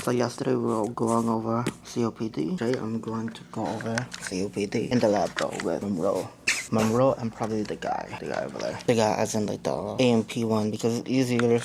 So yesterday we were going over COPD. Today I'm going to go over COPD in the lab though with Monroe and probably the guy over there. The guy as in like the AMP one because it's easier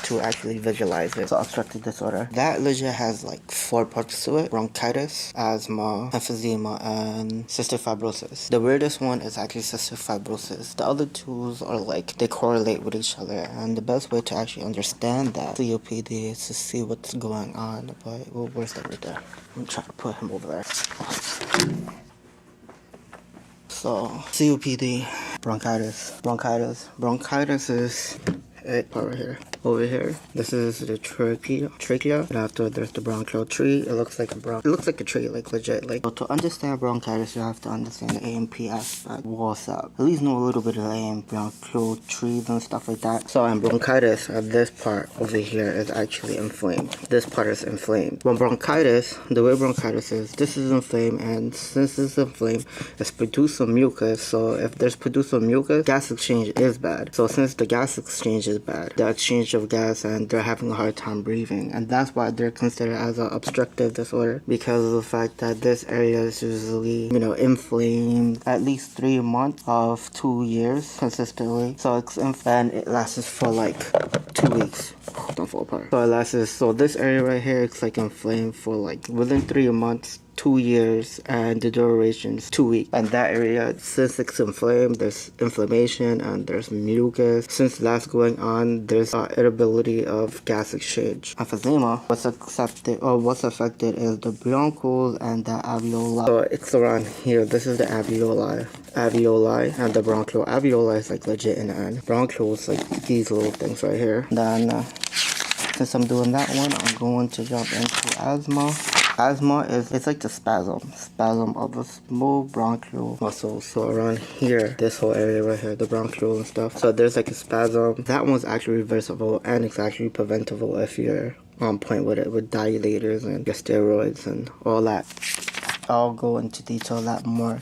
to actually visualize it. So obstructive disorder. That legit has like 4 parts to it. Bronchitis, asthma, emphysema, and cystic fibrosis. The weirdest one is actually cystic fibrosis. The other two are like, they correlate with each other. And the best way to actually understand that COPD is to see what's going on. But well, where's that right there? I'm gonna try to put him over there. So, COPD, bronchitis is it right here. Over here, this is the trachea, and after there's the bronchial tree. It looks like a tree, like legit. Like, so to understand bronchitis, you have to understand the AMP aspect. What's up? At least know a little bit of the AMP, bronchial trees and stuff like that. So in bronchitis, this part over here is actually inflamed. This part is inflamed. When bronchitis, the way bronchitis is, this is inflamed, and since it's inflamed, it's producing mucus. So if there's producing mucus, gas exchange is bad. So since the gas exchange is bad, the exchange of gas, and they're having a hard time breathing, and that's why they're considered as an obstructive disorder, because of the fact that this area is usually, inflamed at least 3 months of 2 years consistently. So it's and it lasts for like 2 weeks. Don't fall apart. So this area right here, it's like inflamed for like within 3 months, 2 years, and the duration is 2 weeks. And that area, since it's inflamed, there's inflammation and there's mucus. Since that's going on, there's irritability of gas exchange. Emphysema, what's affected is the bronchioles and the alveoli. So it's around here. This is the alveoli, and the bronchial. Alveoli is like legit in the end. Bronchioles like these little things right here. Then since I'm doing that one, I'm going to jump into asthma. Asthma it's like the spasm of the small bronchial muscles. So around here, this whole area right here, the bronchial and stuff. So there's like a spasm. That one's actually reversible, and it's actually preventable if you're on point with it, with dilators and your steroids and all that. I'll go into detail a lot more.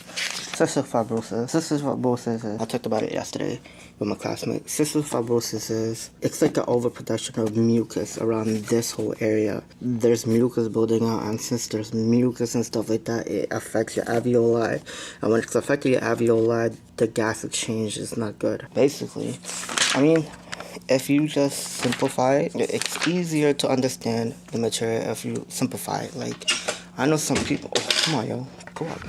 Cystic fibrosis. I talked about it yesterday with my classmate. Cystic fibrosis it's like an overproduction of mucus around this whole area. There's mucus building out, and since there's mucus and stuff like that, it affects your alveoli. And when it's affecting your alveoli, the gas exchange is not good. Basically, if you just simplify it, it's easier to understand the material if you simplify it. Like, I know some people, come on, yo, go up.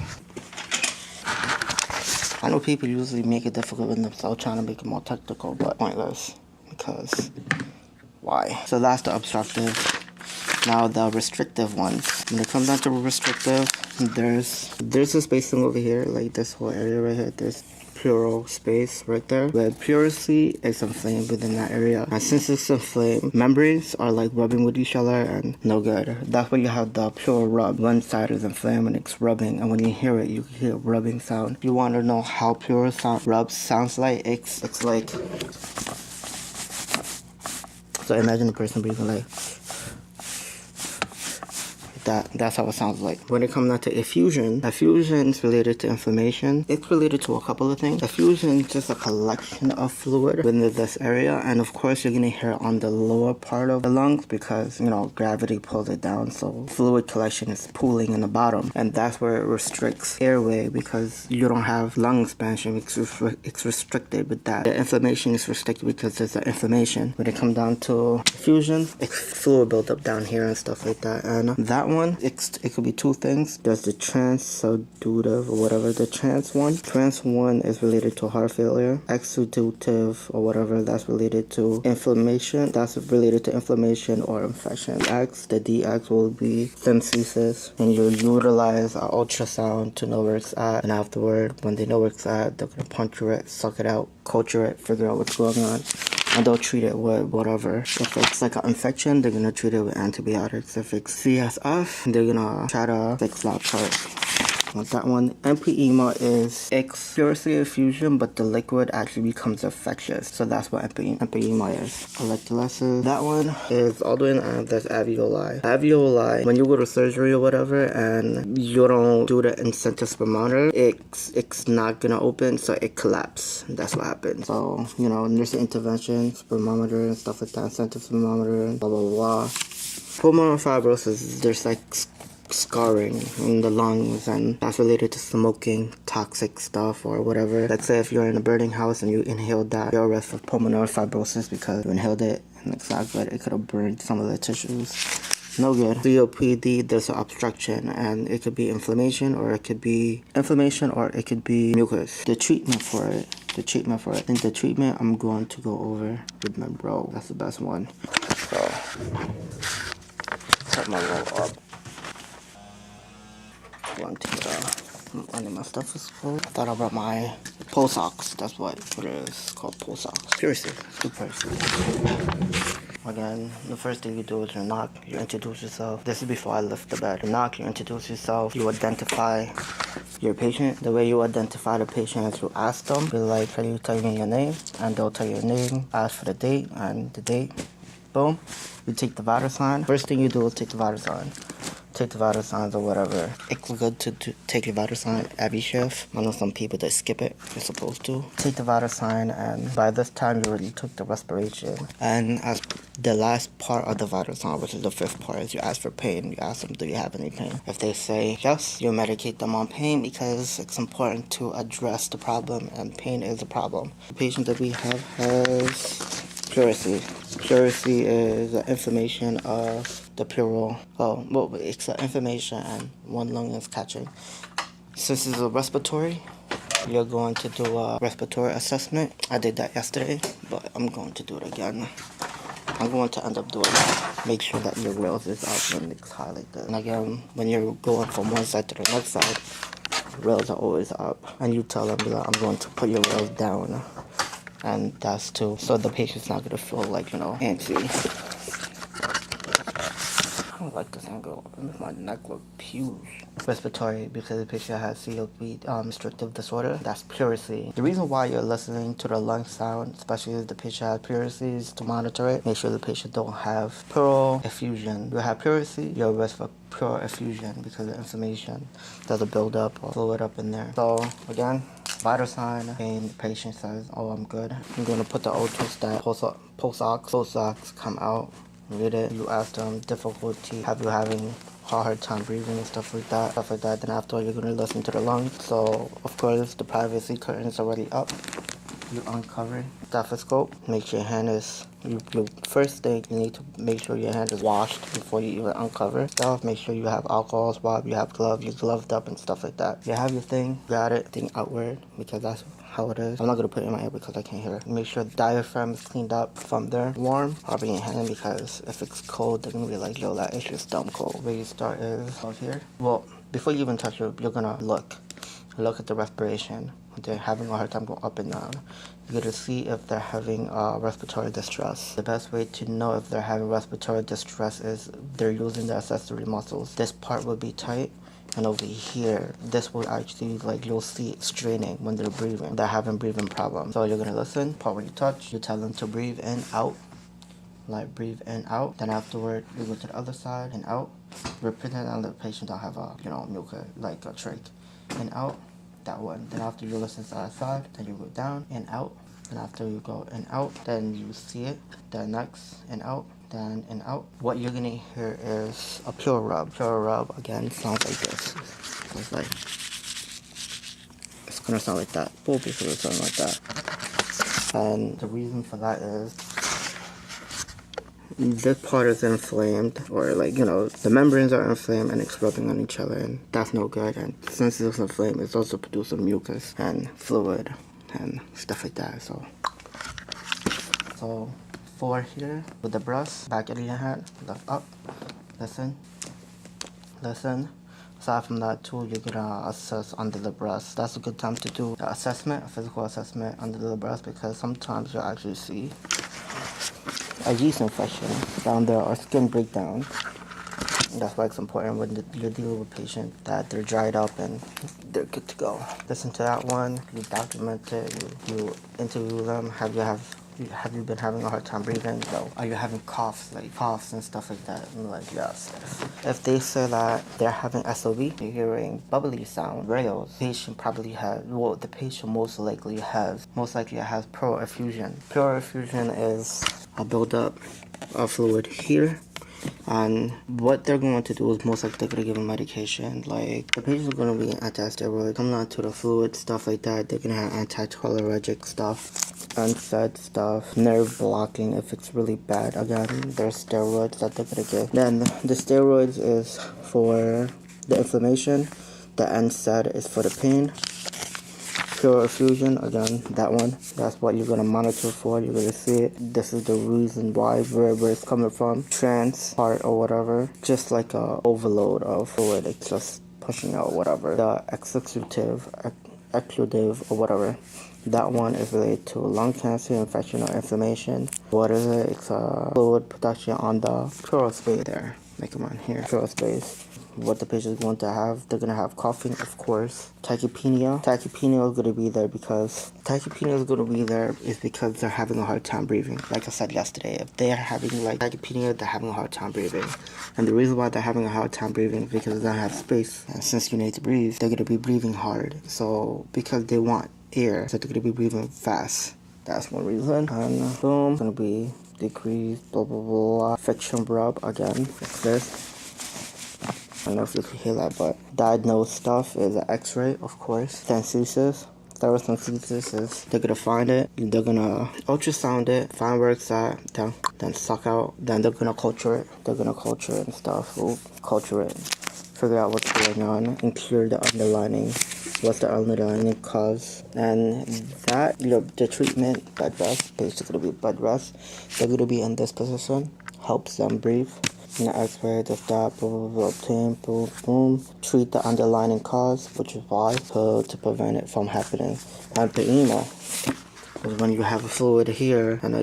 I know people usually make it difficult with themselves, trying to make it more technical, but pointless, because why? So that's the obstructive. Now the restrictive ones. When it comes down to restrictive, there's a spacing over here, like this whole area right here. There's pleural space right there, where pleurocy is inflamed within that area, and since it's inflamed, membranes are like rubbing with each other, and no good. That's why you have the pleural rub. One side is inflamed and it's rubbing, and when you hear it, you hear rubbing sound. If you want to know how pleural rub sounds like, it's like, so imagine a person breathing like that's how it sounds like. When it comes down to effusion is related to inflammation. It's related to a couple of things. Effusion is just a collection of fluid within this area, and of course you're gonna hear it on the lower part of the lungs because gravity pulls it down, so fluid collection is pooling in the bottom, and that's where it restricts airway because you don't have lung expansion. It's restricted with that. The inflammation is restricted because there's an inflammation. When it comes down to effusion, it's fluid buildup down here and stuff like that, and that one, it could be 2 things. There's the transsudative or whatever. The trans one is related to heart failure. Exudative or whatever, that's related to inflammation. That's related to inflammation or infection. The DX will be synthesis, and you'll utilize an ultrasound to know where it's at, and afterward, when they know where it's at, they're gonna puncture it, suck it out, culture it, figure out what's going on, and they'll treat it with whatever. If it's like an infection, they're gonna treat it with antibiotics. If it's CSF, they're gonna try to fix that part. What's that one? Empyema is pleurocy effusion, but the liquid actually becomes infectious. So that's what empyema is. Electrolysis. That one is all the way in the end. There's alveoli. Alveoli, when you go to surgery or whatever, and you don't do the incentive spermometer, it's not gonna open, so it collapses. That's what happens. So, there's an intervention, spermometer and stuff like that, incentive spermometer, blah, blah, blah. Pulmonary fibrosis, there's like scarring in the lungs, and that's related to smoking, toxic stuff, or whatever. Let's say if you're in a burning house and you inhaled that, you're at risk for pulmonary fibrosis because you inhaled it, and it's not good. It could have burned some of the tissues. No good. COPD, there's an obstruction, and it could be inflammation, or it could be mucus. The treatment for it. I think the treatment I'm going to go over with my bro. That's the best one. So, set my roll up. One of my stuff is full. I thought I brought my pulse ox. That's what it is. It's called pulse ox. Piercing. Again, the first thing you do is you knock, you introduce yourself. This is before I lift the bed. You knock, you introduce yourself, you identify your patient. The way you identify the patient is you ask them, be like, can you tell me your name? And they'll tell you your name, ask for the date, and the date, boom. You take the vital sign. First thing you do is take the vital sign. Take the vital signs or whatever. It's good to take your vital sign every shift. I know some people that skip it. You're supposed to. Take the vital sign, and by this time you already took the respiration. And as the last part of the vital sign, which is the fifth part, is you ask for pain. You ask them, do you have any pain? If they say yes, you medicate them on pain because it's important to address the problem, and pain is a problem. The patient that we have has pleurisy. Pleurisy is an inflammation of the pleural. It's an inflammation and one lung is catching. Since it's a respiratory, you're going to do a respiratory assessment. I did that yesterday, but I'm going to do it again. I'm going to end up doing that. Make sure that your rails is up when it's high like that. And again, when you're going from one side to the next side, rails are always up. And you tell them that I'm going to put your rails down. And that's too, so the patient's not gonna feel like, antsy. I don't like this angle. It makes my neck look huge. Respiratory, because the patient has COPD, restrictive disorder. That's pleurisy. The reason why you're listening to the lung sound, especially if the patient has pleurisy, is to monitor it. Make sure the patient don't have pleural effusion. If you have pleurisy, you're at risk for pleural effusion because of inflammation. There's a buildup or fluid up in there. So again, vital sign, and the patient says, oh, I'm good. I'm going to put the O2 stat, pulse ox come out, read it. You ask them difficulty, have you having hard time breathing and stuff like that. Then after, you're going to listen to the lungs. So, of course, the privacy curtain is already up. You uncover stethoscope. Make sure your hand is, first thing, you need to make sure your hand is washed before you even uncover stuff. Make sure you have alcohol swab, you have gloves, you're gloved up and stuff like that. You have your thing, got it, thing outward, because that's how it is. I'm not going to put it in my ear because I can't hear it. Make sure the diaphragm is cleaned up from there. Warm, probably in your hand, because if it's cold, they're going to be like, yo, that is just dumb cold. Where you start is out here. Well, before you even touch it, you're going to look at the respiration. They're having a hard time going up and down. You're going to see if they're having respiratory distress. The best way to know if they're having respiratory distress is they're using their accessory muscles. This part will be tight, and over here, this will actually, you'll see it straining when they're breathing. They're having breathing problems. So you're going to listen. Part when you touch, you tell them to breathe in, out. Breathe in, out. Then afterward, you go to the other side and out. Repeat it, and the patient don't have a, mucus, like a trach. In, out. That one. Then after you listen to that side, then you go down and out. And after you go in, out, then you see it. Then next, and out, then and out. What you're gonna hear is a pure rub. Pure rub, again, sounds like this. It's gonna sound like that. Full piece of it sound like that. And the reason for that is this part is inflamed, or the membranes are inflamed and it's rubbing on each other, and that's no good. And since it's inflamed, it's also producing mucus and fluid and stuff like that. So 4 here with the brush, back of your hand, left up, listen. Aside from that too, you're gonna assess under the breast. That's a good time to do the assessment, a physical assessment under the breast, because sometimes you'll actually see a yeast infection down there or skin breakdown. That's why it's important when you're dealing with a patient that they're dried up and they're good to go. Listen to that one, you document it, you interview them. Have you been having a hard time breathing? No. Are you having coughs and stuff like that? And yes. If they say that they're having SOB, you're hearing bubbly sound, rails, the patient most likely has pleural effusion. Pleural effusion is a buildup of fluid here And what they're going to do is most likely they're going to give them medication. Like, the patients are going to be anti-steroid, coming on to the fluid, stuff like that. They're going to have anti-cholinergic stuff, NSAID stuff, nerve blocking if it's really bad. Again, there's steroids that they're going to give. Then the steroids is for the inflammation. The NSAID is for the pain. Pure effusion, again, that one, that's what you're going to monitor for. You're going to see it. This is the reason why, where it's coming from. Trans heart or whatever, just like a overload of fluid. It's just pushing out whatever. The occlusive or whatever, that one is related to lung cancer, infection, or inflammation. What is it? It's a fluid production on the pleural space there. Make them on here. Pleural space. What the patient is going to have, they're going to have coughing, of course. Tachypnea. Tachypnea is going to be there because they're having a hard time breathing. Like I said yesterday, if they're having like tachypnea, they're having a hard time breathing. And the reason why they're having a hard time breathing is because they don't have space. And since you need to breathe, they're going to be breathing hard. So because they want air, so they're going to be breathing fast. That's one reason. And boom, it's going to be decreased, blah, blah, blah. Friction rub, again, like this. I don't know if you can hear that, but diagnosed stuff is an x-ray, of course. Synthesis. Thoracentesis is, they're gonna find it, they're gonna ultrasound it, find where it's at, then suck out, then they're gonna culture it. They're gonna culture it and stuff. We'll culture it, figure out what's going on, and clear the underlying, what's the underlying cause. And that, the treatment, bed rest, basically gonna be bed rest. They're gonna be in this position, helps them breathe. In the x-ray, to stop, obtain, boom, boom. Treat the underlying cause, which is why, to prevent it from happening. Emphysema is when you have a fluid here and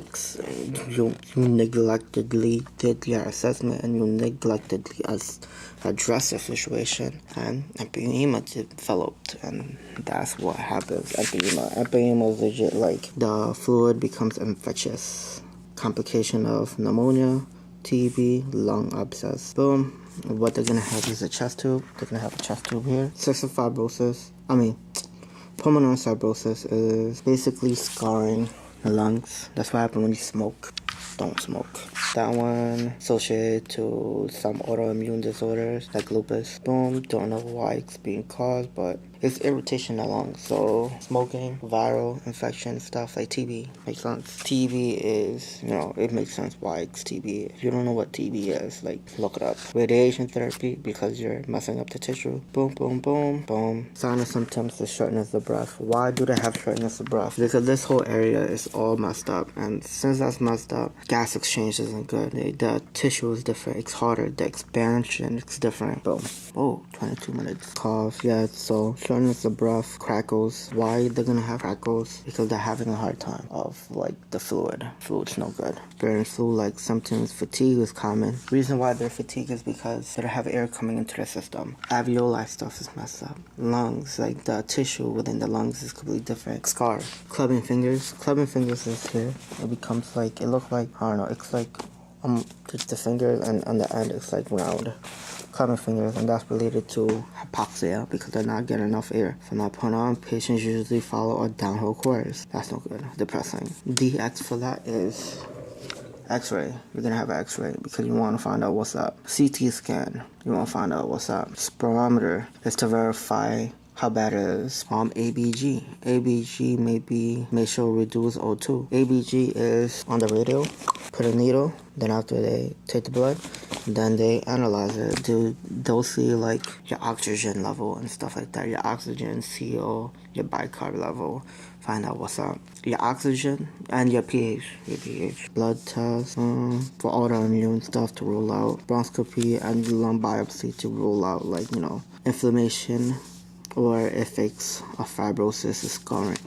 you neglectedly did your assessment and you neglectedly address the situation, and emphysema developed, and that's what happens. Emphysema is legit, like the fluid becomes infectious. Complication of pneumonia, TB, lung abscess. Boom. What they're gonna have is a chest tube. They're gonna have a chest tube here. Cystic fibrosis. Pulmonary fibrosis is basically scarring the lungs. That's what happens when you smoke. Don't smoke. That one associated to some autoimmune disorders like lupus. Boom. Don't know why it's being caused, but it's irritation in the lungs. So smoking, viral infection, stuff like TB makes sense. TB is, it makes sense why it's TB. If you don't know what TB is, like, look it up. Radiation therapy, because you're messing up the tissue. Boom, boom, boom, boom. Signs and symptoms is shortness of breath. Why do they have shortness of breath? Because this whole area is all messed up, and since that's messed up, gas exchange isn't good. The tissue is different. It's harder. The expansion is different. Boom. Oh, 22 minutes. Cough. Yeah, so shortness of breath, crackles. Why they're gonna have crackles? Because they're having a hard time of, like, the fluid. Fluid's no good. Bearing flu-like symptoms. Fatigue is common. Reason why they're fatigued is because they don't have air coming into their system. Alveoli stuff is messed up. Lungs, like the tissue within the lungs is completely different. Scar. Clubbing fingers. Clubbing fingers is here. It becomes like, it looks like, I don't know, it's like just the fingers, and on the end it's like round. Clubbing fingers, and that's related to hypoxia because they're not getting enough air. From that point on, patients usually follow a downhill course. That's no good. Depressing. DX for that is X-ray. You're gonna have an X-ray because you want to find out what's up. CT scan. You want to find out what's up. Spirometer is to verify how bad it is. ABG. ABG may show reduced O2. ABG is on the radio. Put a needle. Then after they take the blood, then they analyze it. They'll see like your oxygen level and stuff like that. Your oxygen, CO, your bicarb level. Find out what's up. Your oxygen and your pH. Blood test for autoimmune stuff to rule out. Bronchoscopy and lung biopsy to rule out, like, inflammation, or if it's a fibrosis, is scarring.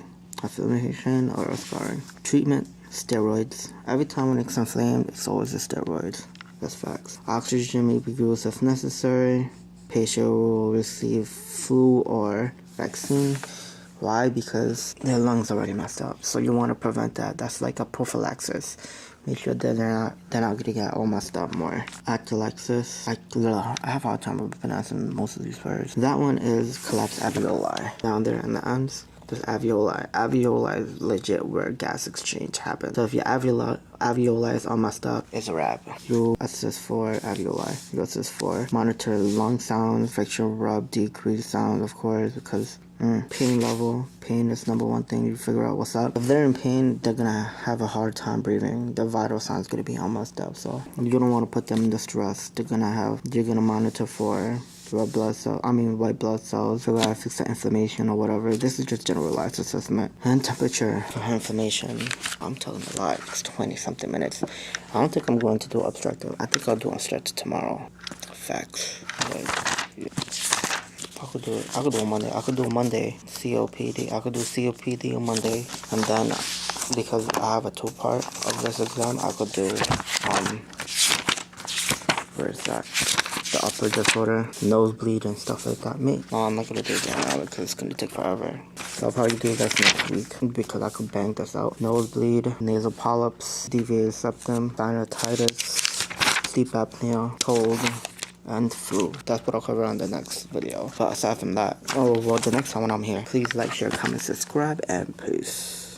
Inflammation or a scarring. Treatment, steroids. Every time when it's inflamed, it's always a steroid. That's facts. Oxygen may be used if necessary. Patient will receive flu or vaccine. Why? Because their lungs are already messed up. So you want to prevent that. That's like a prophylaxis. Make sure that they're not gonna get all messed up more. Atelexis. I have a hard time pronouncing most of these words. That one is collapsed alveoli. Down there in the ends. This alveoli. Alveoli is legit where gas exchange happens. So if your alveoli is all messed up, it's a wrap. You assist for alveoli. You assist for monitor lung sounds, friction rub, decrease sound, of course, because pain level. Pain is number one thing. You figure out what's up. If they're in pain, they're gonna have a hard time breathing. Their vital signs gonna be all messed up. So you don't want to put them in distress. You're gonna monitor for white blood cells, figure out if it's inflammation or whatever. This is just generalized assessment. And temperature for inflammation. I'm telling a lot. It's 20 something minutes. I don't think I'm going to do obstructive. I think I'll do obstructive tomorrow. Facts. I could do it. I could do it Monday. I could do Monday. COPD. I could do COPD on Monday. And then, because I have a 2-part of this exam, I could do, where is that? The upper disorder, nosebleed, and stuff like that. I'm not gonna do that now because it's gonna take forever. So I'll probably do this next week because I could bang this out. Nosebleed, nasal polyps, deviated septum, sinusitis, sleep apnea, cold, and flu. That's what I'll cover on the next video. But aside from that, the next time when I'm here, please like, share, comment, subscribe, and peace.